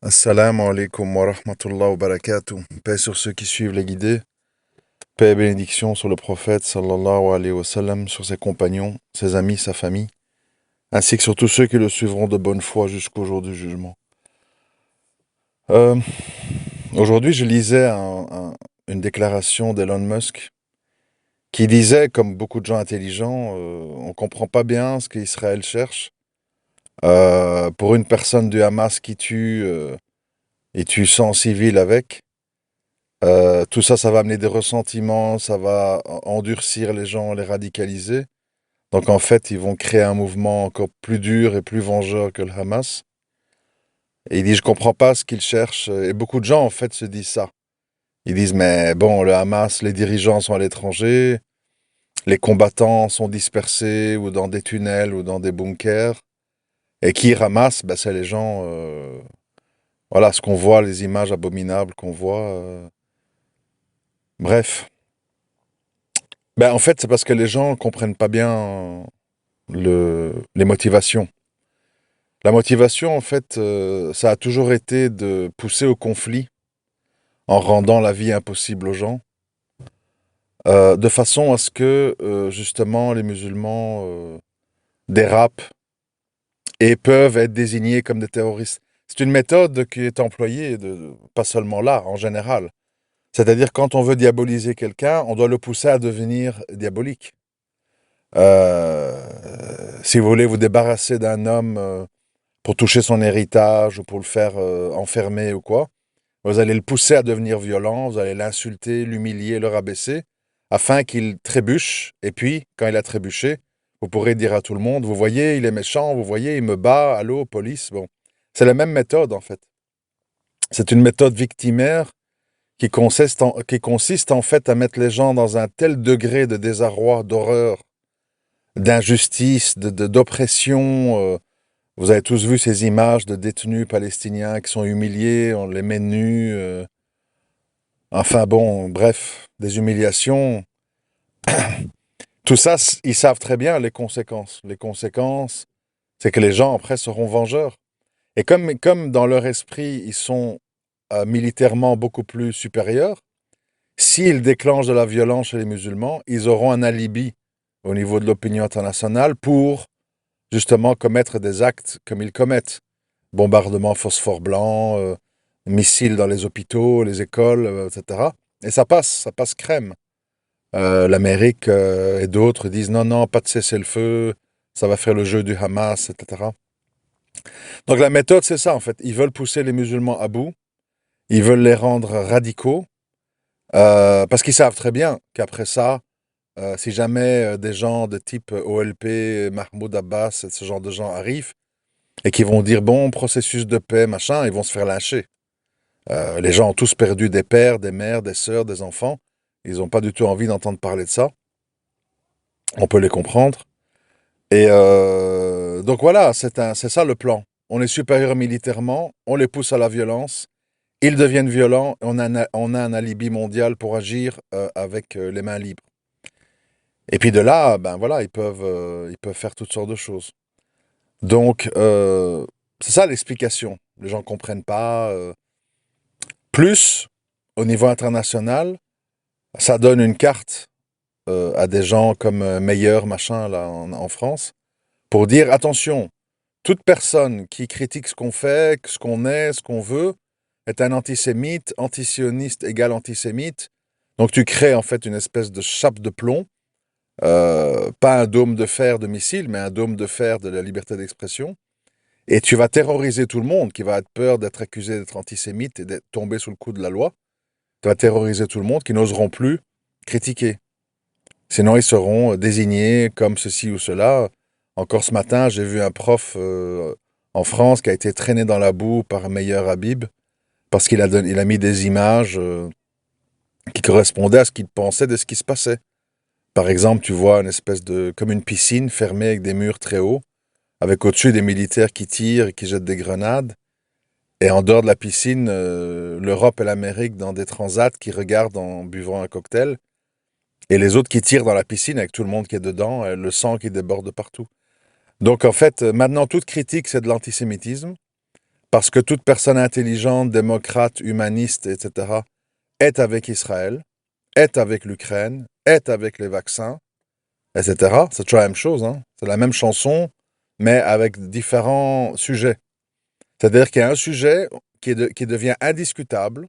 Assalamu alaikum wa rahmatullah wa barakatuh. Paix sur ceux qui suivent les guidés. Paix et bénédiction sur le prophète sallallahu alayhi wa sallam, sur ses compagnons, ses amis, sa famille, ainsi que sur tous ceux qui le suivront de bonne foi jusqu'au jour du jugement. Euh, Aujourd'hui, je lisais une déclaration d'Elon Musk qui disait, comme beaucoup de gens intelligents, on ne comprend pas bien ce qu'Israël cherche. Pour une personne du Hamas qui tue et tue 100 civils avec. Tout ça, ça va amener des ressentiments, ça va endurcir les gens, les radicaliser. Donc en fait, ils vont créer un mouvement encore plus dur et plus vengeur que le Hamas. Et il dit, je comprends pas ce qu'ils cherchent. Et beaucoup de gens, en fait, se disent ça. Ils disent, mais bon, le Hamas, les dirigeants sont à l'étranger, les combattants sont dispersés ou dans des tunnels ou dans des bunkers. Et qui ramasse, ben, c'est les gens, voilà, ce qu'on voit, les images abominables qu'on voit. Bref. Ben, en fait, c'est parce que les gens comprennent pas bien les motivations. La motivation, en fait, ça a toujours été de pousser au conflit en rendant la vie impossible aux gens, de façon à ce que, justement, les musulmans dérapent et peuvent être désignés comme des terroristes. C'est une méthode qui est employée, pas seulement là, en général. C'est-à-dire, quand on veut diaboliser quelqu'un, on doit le pousser à devenir diabolique. Si vous voulez vous débarrasser d'un homme pour toucher son héritage ou pour le faire enfermer ou quoi, vous allez le pousser à devenir violent, vous allez l'insulter, l'humilier, le rabaisser, afin qu'il trébuche. Et puis, quand il a trébuché, vous pourrez dire à tout le monde, vous voyez, il est méchant, vous voyez, il me bat, allô, police. Bon, c'est la même méthode en fait. C'est une méthode victimaire qui consiste en fait à mettre les gens dans un tel degré de désarroi, d'horreur, d'injustice, d'oppression. Vous avez tous vu ces images de détenus palestiniens qui sont humiliés, on les met nus. Enfin bon, bref, des humiliations. Tout ça, ils savent très bien les conséquences. Les conséquences, c'est que les gens après seront vengeurs. Et comme dans leur esprit, ils sont militairement beaucoup plus supérieurs, s'ils déclenchent de la violence chez les musulmans, ils auront un alibi au niveau de l'opinion internationale pour justement commettre des actes comme ils commettent. Bombardement phosphore blanc, missiles dans les hôpitaux, les écoles, etc. Et ça passe crème. L'Amérique et d'autres disent non, non, pas de cessez-le-feu, ça va faire le jeu du Hamas, etc. Donc la méthode, c'est ça en fait. Ils veulent pousser les musulmans à bout, ils veulent les rendre radicaux, parce qu'ils savent très bien qu'après ça, si jamais des gens de type OLP, Mahmoud Abbas, ce genre de gens arrivent, et qui vont dire bon, processus de paix, machin, ils vont se faire lyncher. Les gens ont tous perdu des pères, des mères, des sœurs, des enfants. Ils n'ont pas du tout envie d'entendre parler de ça. On peut les comprendre. Et donc voilà, c'est ça le plan. On est supérieur militairement, on les pousse à la violence, ils deviennent violents, et on a un alibi mondial pour agir avec les mains libres. Et puis de là, ben voilà, ils peuvent faire toutes sortes de choses. Donc, c'est ça l'explication. Les gens ne comprennent pas. Plus, au niveau international, ça donne une carte à des gens comme Meyer, machin, là, en France, pour dire, attention, toute personne qui critique ce qu'on fait, ce qu'on est, ce qu'on veut, est un antisémite, antisioniste égale antisémite. Donc tu crées en fait une espèce de chape de plomb, pas un dôme de fer de missile, mais un dôme de fer de la liberté d'expression. Et tu vas terroriser tout le monde qui va avoir peur d'être accusé d'être antisémite et d'être tombé sous le coup de la loi. Tu vas terroriser tout le monde qui n'oseront plus critiquer. Sinon, ils seront désignés comme ceci ou cela. Encore ce matin, j'ai vu un prof en France qui a été traîné dans la boue par Meyer Habib parce il a mis des images qui correspondaient à ce qu'il pensait de ce qui se passait. Par exemple, tu vois une espèce de, comme une piscine fermée avec des murs très hauts, avec au-dessus des militaires qui tirent et qui jettent des grenades. Et en dehors de la piscine, l'Europe et l'Amérique dans des transats qui regardent en buvant un cocktail. Et les autres qui tirent dans la piscine avec tout le monde qui est dedans, le sang qui déborde partout. Donc en fait, maintenant, toute critique, c'est de l'antisémitisme, parce que toute personne intelligente, démocrate, humaniste, etc., est avec Israël, est avec l'Ukraine, est avec les vaccins, etc. C'est toujours la même chose, hein. C'est la même chanson, mais avec différents sujets. C'est-à-dire qu'il y a un sujet qui devient indiscutable.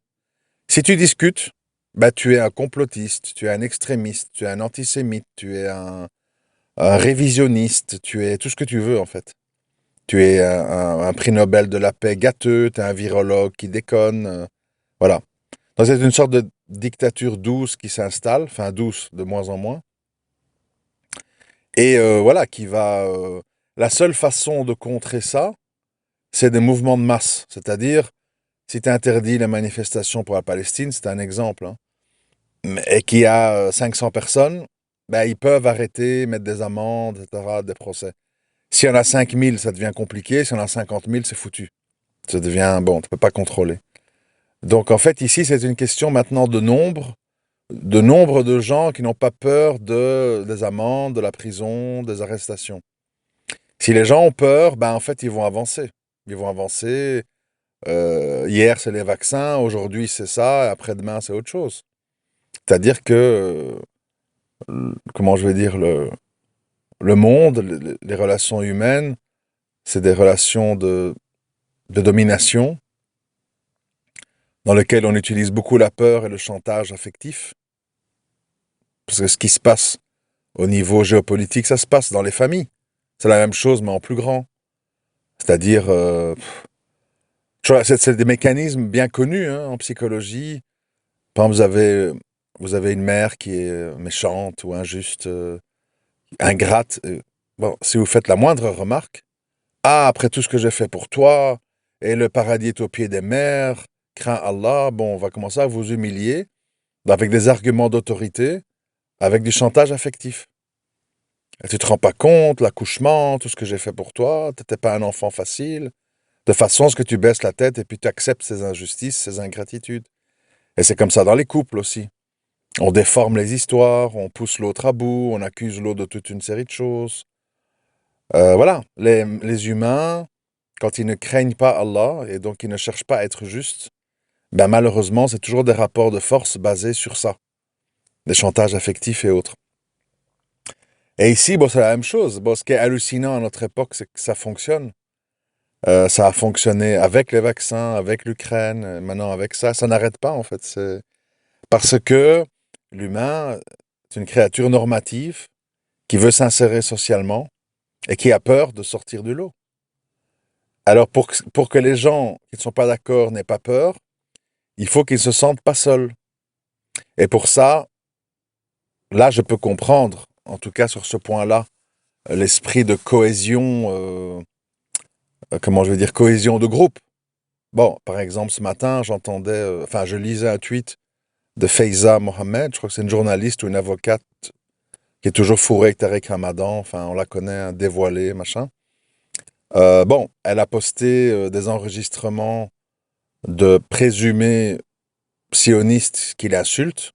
Si tu discutes, bah, tu es un complotiste, tu es un extrémiste, tu es un antisémite, tu es un révisionniste, tu es tout ce que tu veux en fait. Tu es un prix Nobel de la paix gâteux, tu es un virologue qui déconne. Voilà. Donc c'est une sorte de dictature douce qui s'installe, enfin douce de moins en moins. Et voilà, qui va... la seule façon de contrer ça, c'est des mouvements de masse. C'est-à-dire, si tu interdis les manifestations pour la Palestine, c'est un exemple, hein, et qu'il y a 500 personnes, ben, ils peuvent arrêter, mettre des amendes, etc., des procès. S'il y en a 5000, ça devient compliqué. S'il y en a 50 000, c'est foutu. Ça devient, bon, tu ne peux pas contrôler. Donc en fait, ici, c'est une question maintenant de nombre de gens qui n'ont pas peur des amendes, de la prison, des arrestations. Si les gens ont peur, ben en fait, ils vont avancer. Ils vont avancer. Hier, c'est les vaccins. Aujourd'hui, c'est ça. Et après-demain, c'est autre chose. C'est-à-dire que, comment je vais dire, le monde, les relations humaines, c'est des relations de domination dans lesquelles on utilise beaucoup la peur et le chantage affectif. Parce que ce qui se passe au niveau géopolitique, ça se passe dans les familles. C'est la même chose, mais en plus grand. C'est-à-dire, tu vois, c'est des mécanismes bien connus hein, en psychologie. Par exemple, vous avez une mère qui est méchante ou injuste, ingrate. Bon, si vous faites la moindre remarque, ah, après tout ce que j'ai fait pour toi, et le paradis est au pied des mers, crains Allah, bon, on va commencer à vous humilier avec des arguments d'autorité, avec du chantage affectif. Et tu te rends pas compte, l'accouchement, tout ce que j'ai fait pour toi, t'étais pas un enfant facile. De façon à ce que tu baisses la tête et puis tu acceptes ces injustices, ces ingratitudes. Et c'est comme ça dans les couples aussi. On déforme les histoires, on pousse l'autre à bout, on accuse l'autre de toute une série de choses. Voilà, les humains, quand ils ne craignent pas Allah et donc ils ne cherchent pas à être justes, ben malheureusement, c'est toujours des rapports de force basés sur ça, des chantages affectifs et autres. Et ici, bon, c'est la même chose. Bon, ce qui est hallucinant à notre époque, c'est que ça fonctionne. Ça a fonctionné avec les vaccins, avec l'Ukraine, maintenant avec ça. Ça n'arrête pas, en fait. C'est parce que l'humain est une créature normative qui veut s'insérer socialement et qui a peur de sortir du lot. Alors, pour que les gens qui ne sont pas d'accord n'aient pas peur, il faut qu'ils ne se sentent pas seuls. Et pour ça, là, je peux comprendre, en tout cas sur ce point-là, l'esprit de cohésion, comment je vais dire, cohésion de groupe. Bon, par exemple, ce matin, enfin, je lisais un tweet de Faiza Mohamed, je crois que c'est une journaliste ou une avocate qui est toujours fourrée avec Tariq Ramadan, enfin, on la connaît, hein, dévoilée, machin. Bon, elle a posté des enregistrements de présumés sionistes qui l'insultent.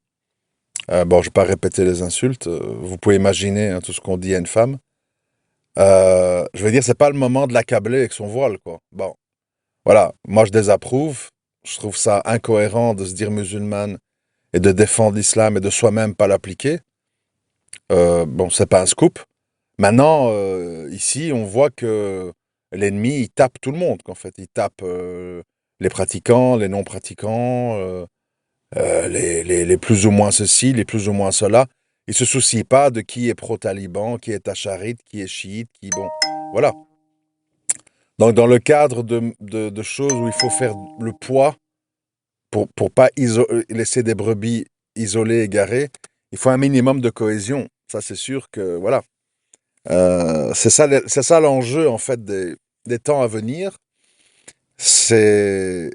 Bon, je ne vais pas répéter les insultes, vous pouvez imaginer hein, tout ce qu'on dit à une femme. Je veux dire, c'est pas le moment de l'accabler avec son voile, quoi. Bon, voilà, moi je désapprouve. Je trouve ça incohérent de se dire musulmane et de défendre l'islam et de soi-même pas l'appliquer. Bon, c'est pas un scoop. Maintenant, ici, on voit que l'ennemi, il tape tout le monde, qu'en fait. Il tape les pratiquants, les non-pratiquants, les plus ou moins ceci, les plus ou moins cela. Il se soucie pas de qui est pro-taliban, qui est tacharite, qui est chiite, qui... Bon, voilà. Donc, dans le cadre de choses où il faut faire le poids pour pas laisser des brebis isolées, égarées, il faut un minimum de cohésion. Ça, c'est sûr que, voilà. C'est ça l'enjeu, en fait, des temps à venir. C'est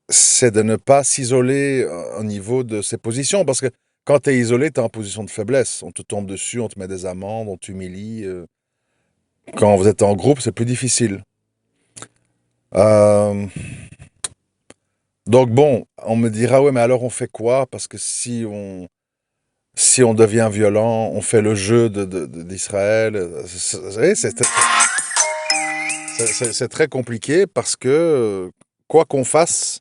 c'est de ne pas s'isoler au niveau de ses positions. Parce que quand tu es isolé, tu es en position de faiblesse. On te tombe dessus, on te met des amendes, on t'humilie. Quand vous êtes en groupe, c'est plus difficile. Euh, donc bon, on me dira, ouais, mais alors on fait quoi? Parce que si on devient violent, on fait le jeu d'Israël. C'est très compliqué parce que quoi qu'on fasse,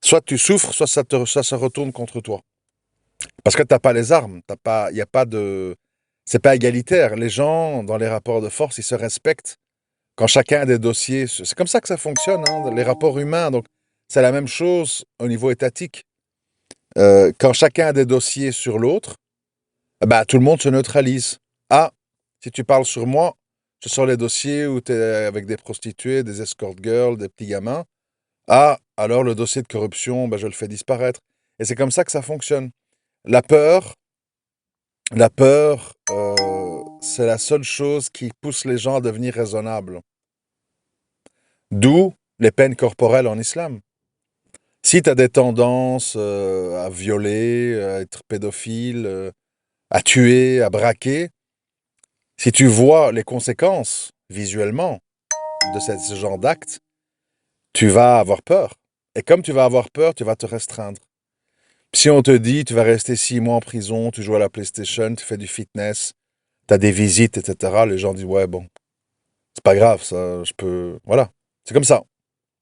soit tu souffres, soit ça se retourne contre toi. Parce que t'as pas les armes, t'as pas, il y a pas de, c'est pas égalitaire. Les gens, dans les rapports de force, ils se respectent quand chacun a des dossiers. C'est comme ça que ça fonctionne, hein, les rapports humains. Donc, c'est la même chose au niveau étatique. Quand chacun a des dossiers sur l'autre, bah, tout le monde se neutralise. Ah, si tu parles sur moi, je sors les dossiers où tu es avec des prostituées, des escort girls, des petits gamins. Ah, alors le dossier de corruption, bah, je le fais disparaître. Et c'est comme ça que ça fonctionne. La peur, c'est la seule chose qui pousse les gens à devenir raisonnables. D'où les peines corporelles en islam. Si tu as des tendances à violer, à être pédophile, à tuer, à braquer, si tu vois les conséquences visuellement de ce genre d'acte, tu vas avoir peur. Et comme tu vas avoir peur, tu vas te restreindre. Si on te dit, tu vas rester 6 mois en prison, tu joues à la PlayStation, tu fais du fitness, tu as des visites, etc., les gens disent, ouais, bon, c'est pas grave, ça, je peux... Voilà. C'est comme ça.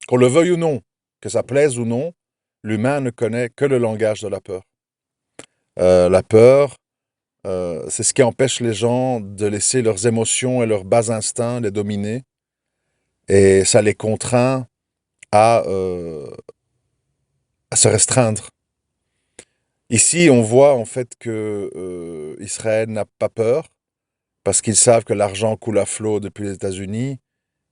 Qu'on le veuille ou non, que ça plaise ou non, l'humain ne connaît que le langage de la peur. La peur, c'est ce qui empêche les gens de laisser leurs émotions et leurs bas instincts les dominer. Et ça les contraint à, euh, à se restreindre. Ici, on voit en fait que Israël n'a pas peur parce qu'ils savent que l'argent coule à flot depuis les États-Unis,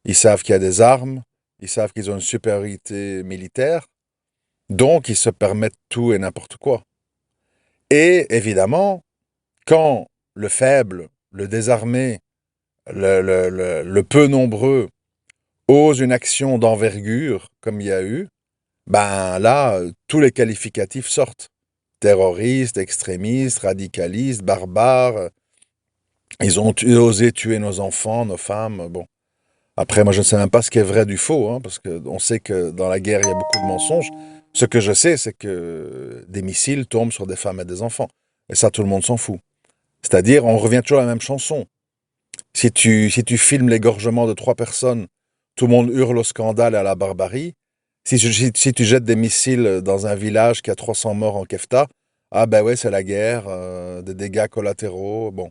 ils savent qu'il y a des armes, ils savent qu'ils ont une supériorité militaire, donc ils se permettent tout et n'importe quoi. Et évidemment, quand le faible, le désarmé, le peu nombreux ose une action d'envergure, comme il y a eu, ben là, tous les qualificatifs sortent. Terroristes, extrémistes, radicalistes, barbares. Ils ont osé tuer nos enfants, nos femmes. Bon. Après, moi, je ne sais même pas ce qui est vrai du faux, hein, parce qu'on sait que dans la guerre, il y a beaucoup de mensonges. Ce que je sais, c'est que des missiles tombent sur des femmes et des enfants. Et ça, tout le monde s'en fout. C'est-à-dire, on revient toujours à la même chanson. Si tu filmes l'égorgement de 3 personnes, tout le monde hurle au scandale et à la barbarie. Si tu jettes des missiles dans un village qui a 300 morts en Kefta, ah ben ouais, c'est la guerre, des dégâts collatéraux. Bon,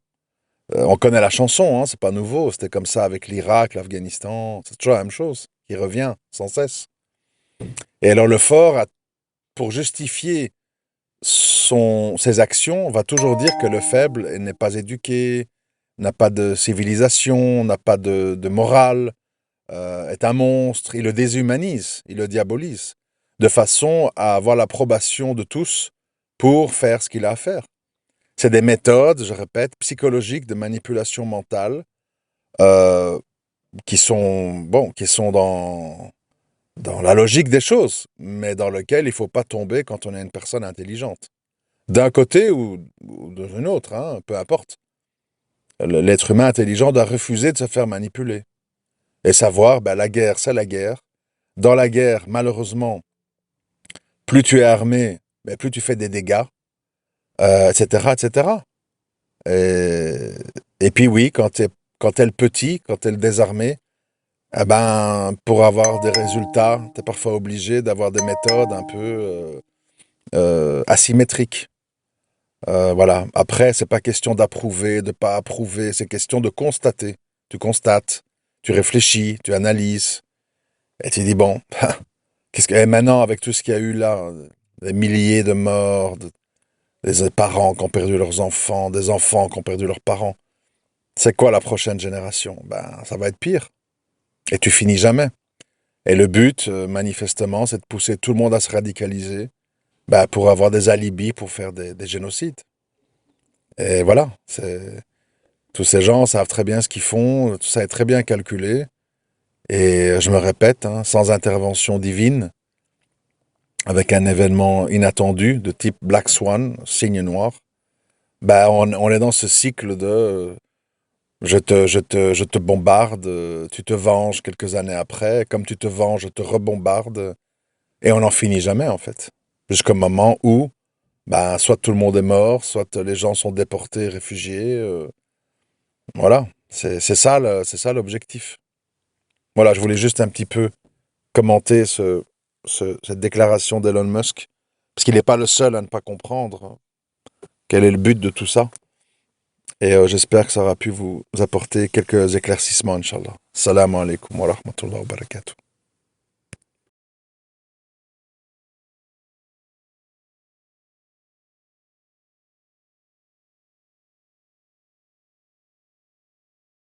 on connaît la chanson, hein, c'est pas nouveau. C'était comme ça avec l'Irak, l'Afghanistan. C'est toujours la même chose qui revient sans cesse. Et alors le fort, pour justifier ses actions, va toujours dire que le faible n'est pas éduqué, n'a pas de civilisation, n'a pas de morale, est un monstre. Il le déshumanise, il le diabolise, de façon à avoir l'approbation de tous pour faire ce qu'il a à faire. C'est des méthodes, je répète, psychologiques de manipulation mentale euh, qui sont dans la logique des choses, mais dans lequel il ne faut pas tomber quand on est une personne intelligente. D'un côté ou d'un autre, hein, peu importe. L'être humain intelligent doit refuser de se faire manipuler. Et savoir, ben, la guerre, c'est la guerre. Dans la guerre, malheureusement, plus tu es armé, ben, plus tu fais des dégâts, etc., etc. Et, et puis oui, quand t'es le petit, quand t'es le désarmé, eh ben, pour avoir des résultats, tu es parfois obligé d'avoir des méthodes un peu asymétriques. Voilà. Après, c'est pas question d'approuver, de pas approuver, c'est question de constater. Tu constates, tu réfléchis, tu analyses, et tu dis bon, et maintenant avec tout ce qu'il y a eu là, des milliers de morts, des parents qui ont perdu leurs enfants, des enfants qui ont perdu leurs parents, c'est quoi la prochaine génération? Ben, ça va être pire. Et tu finis jamais. Et le but, manifestement, c'est de pousser tout le monde à se radicaliser, ben, pour avoir des alibis pour faire des génocides. Et voilà, tous ces gens savent très bien ce qu'ils font, tout ça est très bien calculé. Et je me répète, hein, sans intervention divine, avec un événement inattendu de type Black Swan, signe noir, ben on est dans ce cycle de je te bombarde, tu te venges quelques années après, comme tu te venges, je te rebombarde, et on n'en finit jamais en fait. Jusqu'au moment où ben, soit tout le monde est mort, soit les gens sont déportés, réfugiés. Voilà, c'est ça, c'est ça l'objectif. Voilà, je voulais juste un petit peu commenter cette déclaration d'Elon Musk, parce qu'il n'est pas le seul à ne pas comprendre quel est le but de tout ça. Et j'espère que ça aura pu vous apporter quelques éclaircissements, Inch'Allah. Salam alaikum wa rahmatullahi wa barakatuh.